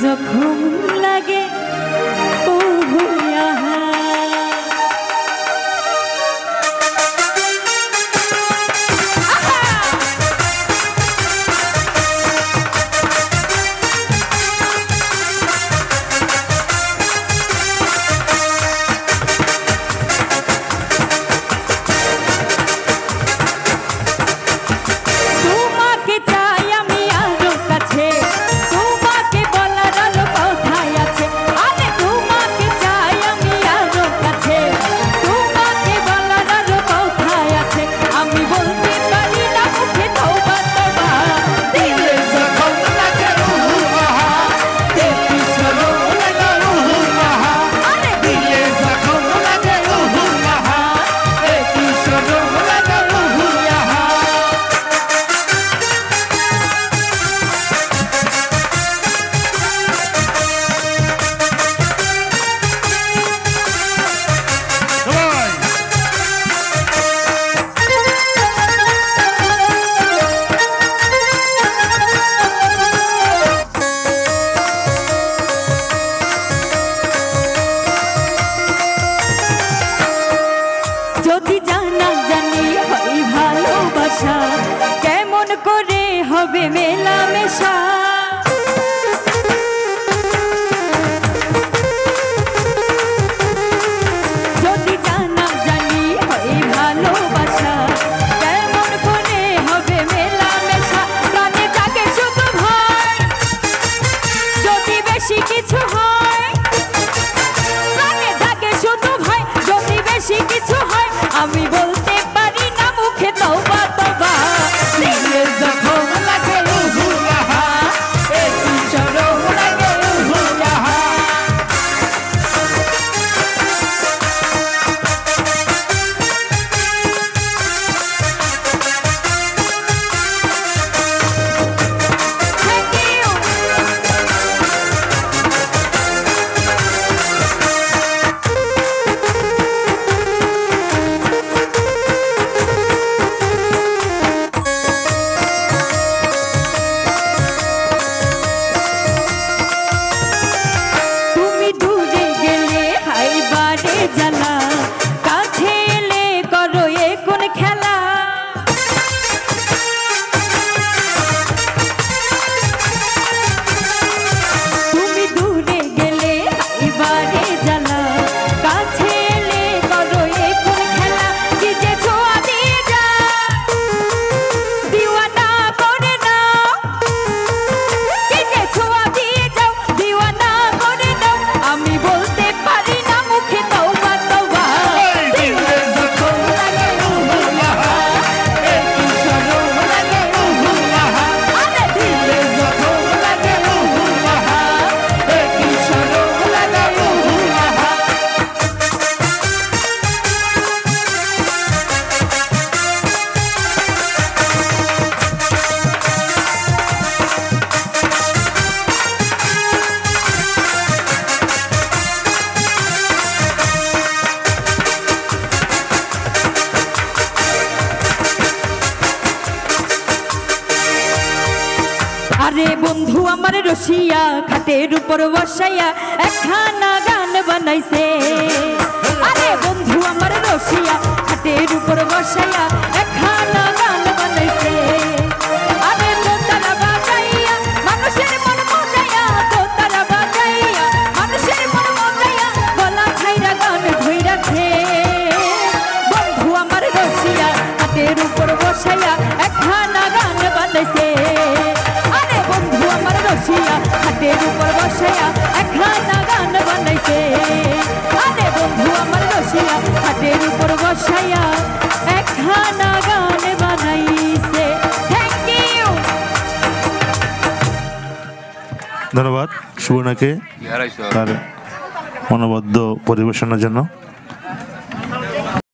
जखम लागे ओ भूया যদি জানা জানি হয় ভালোবাসা কেমন করে হবে মেলামেশা যদি জানা জানি হয় ভালোবাসা কেমন করে হবে মেলামেশা প্রাণে থাকে শুধু ভয় যদি বেশি কিছু হয় প্রাণে থাকে শুধু ভয় যদি বেশি কিছু হয় আমি বলতে পারি না মুখে তওবা তওবা দিলে যখন লাগে রুহুলাহা একটু শরম লাগে রুহুলাহা জ্বালা কাছে এলে করো এ কোন খেলা তুমি দূরে গেলে এবারে জ্বালা কাছে এলে করো এ কোন খেলা কি যে ছোঁয়া দিয়ে যা দিওয়ানা করে নাও কি যে ছোঁয়া দিয়ে যাও দিওয়ানা করে নাও আমি বলতে পারি না মুখে আরে বন্ধু আমার রসিয়া খাটের উপর বসাইয়া একখানা গান বানাইছে আরে বন্ধু আমার রসিয়া খাটের উপর বসাইয়া একখানা গান বানাইছে আরে দোতারা বাজাইয়া মানুষের মন মজাইয়া দোতারা বাজাইয়া মানুষের মন মজাইয়া গলা ছাইরা গান ধইরাছে বন্ধু আমার রসিয়া খাটের উপর বসাইয়া একখানা গান বানাইছে বন্ধু আমার রসিয়া হাতের উপর বসাইয়া একখানা গান বানাইছে আরে বন্ধু আমার রসিয়া হাতের উপর বসাইয়া একখানা গান বানাইছে থ্যাংক ইউ ধন্যবাদ সুবর্ণাকে তার অনবদ্য পরিবেশনার জন্য।